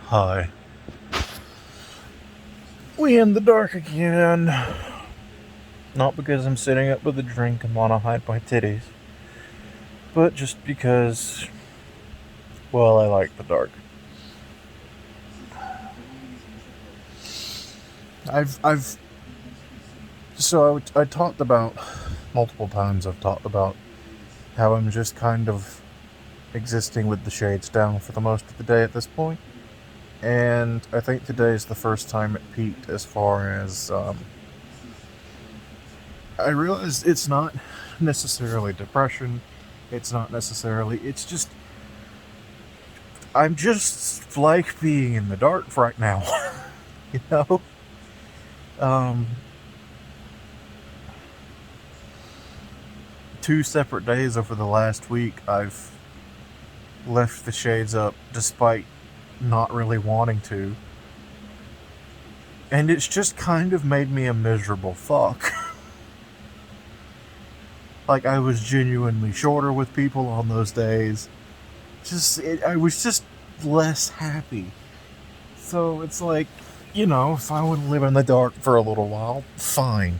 Hi. We in the dark again. Not because I'm sitting up with a drink and wanna hide my titties, but just because, well, I like the dark. I've, so I talked about, multiple times I've talked about how I'm just kind of existing with the shades down for the most of the day at this point. And I think today is the first time it peaked as far as, I realized it's not necessarily depression. It's not necessarily. It's just. I'm just like being in the dark right now. you know? Um, two separate days over the last week, I've left the shades up despite not really wanting to. And it's just kind of made me a miserable fuck. like, I was genuinely shorter with people on those days. I was just less happy. So it's like, if I want to live in the dark for a little while, fine.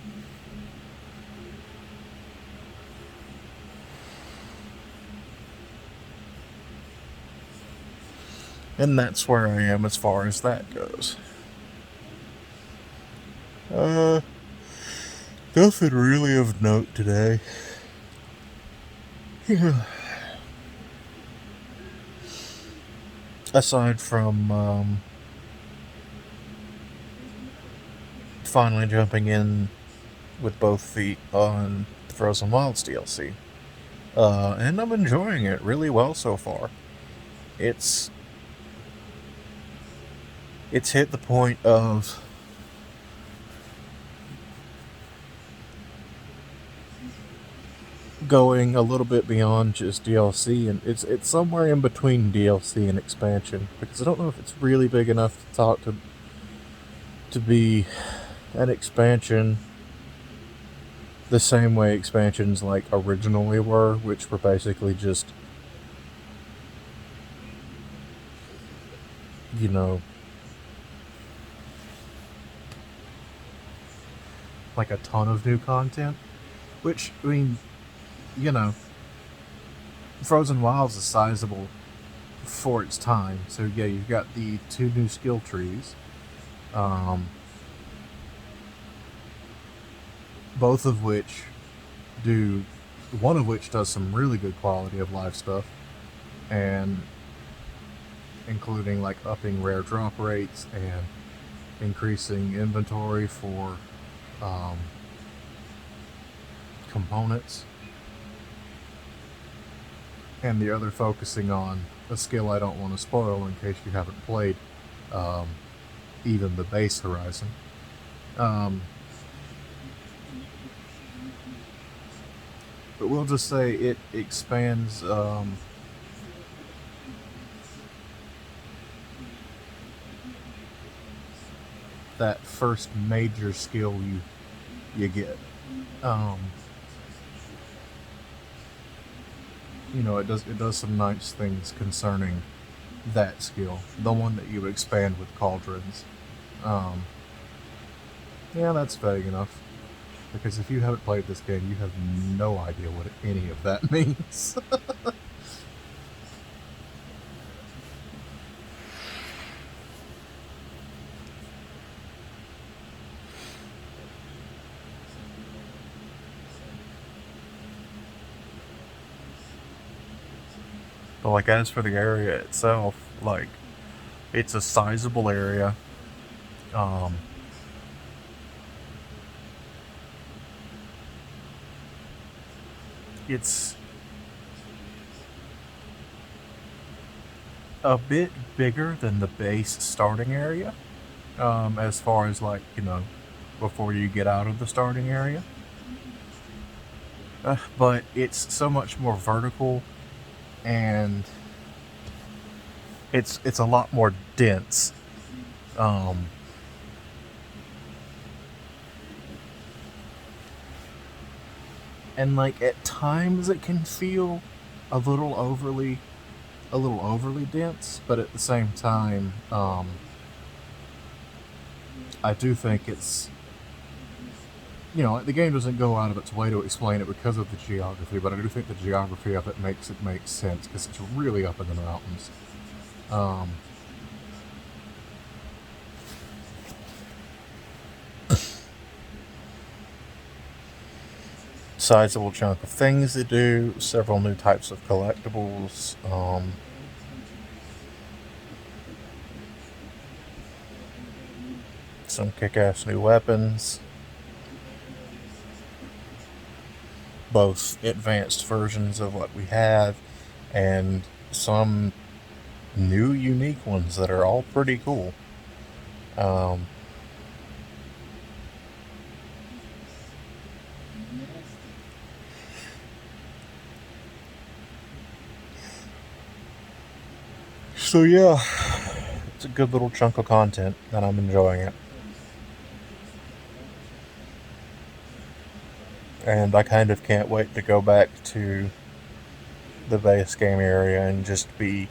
And that's where I am as far as that goes. Uh, Nothing really of note today. Aside from finally jumping in with both feet on the Frozen Wilds DLC. And I'm enjoying it really well so far. It's it's hit the point of going a little bit beyond just DLC, and it's somewhere in between DLC and expansion, because I don't know if it's really big enough to talk to be an expansion the same way expansions like originally were, which were basically just, you know, like a ton of new content. Which, I mean, you know, Frozen Wilds is sizable for its time. So yeah, you've got the two new skill trees, um, both of which do, one of which does some really good quality of life stuff, and including like upping rare drop rates and increasing inventory for um, components, and the other focusing on a skill I don't want to spoil in case you haven't played um, even the base Horizon. Um, but we'll just say it expands that first major skill you get. Um, it does some nice things concerning that skill, the one that you expand with cauldrons. Um, yeah, that's vague enough, because if you haven't played this game, you have no idea what any of that means. But like, as for the area itself, like, it's a sizable area. Um, it's a bit bigger than the base starting area, as far as, like, before you get out of the starting area. But it's so much more vertical, and it's a lot more dense. Um, and like, at times it can feel a little overly a little overly dense, but at the same time, I do think it's, the game doesn't go out of its way to explain it because of the geography, but I do think the geography of it makes sense because it's really up in the mountains. Um, Sizable chunk of things to do, several new types of collectibles, some kick-ass new weapons, both advanced versions of what we have, and some new unique ones that are all pretty cool. Um, so yeah, it's a good little chunk of content, and I'm enjoying it. And I kind of can't wait to go back to the base game area and just be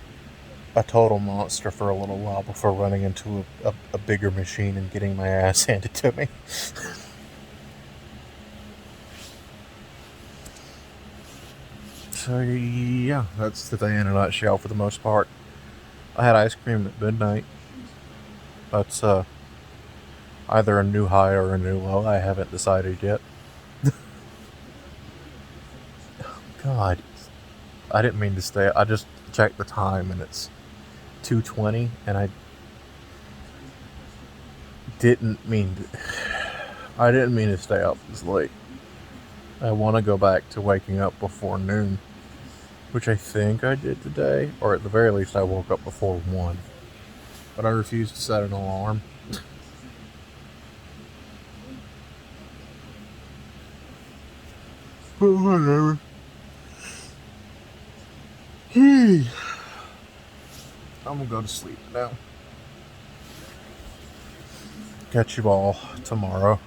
a total monster for a little while before running into a bigger machine and getting my ass handed to me. So yeah, that's the day in a nutshell for the most part. I had ice cream at midnight. That's either a new high or a new low. I haven't decided yet. God, I didn't mean to stay. I just checked the time and it's 2:20, and didn't mean to, I didn't mean to stay up this late. I want to go back to waking up before noon, which I think I did today, or at the very least I woke up before 1. But I refused to set an alarm. But whatever. I'm gonna go to sleep now. Catch you all tomorrow.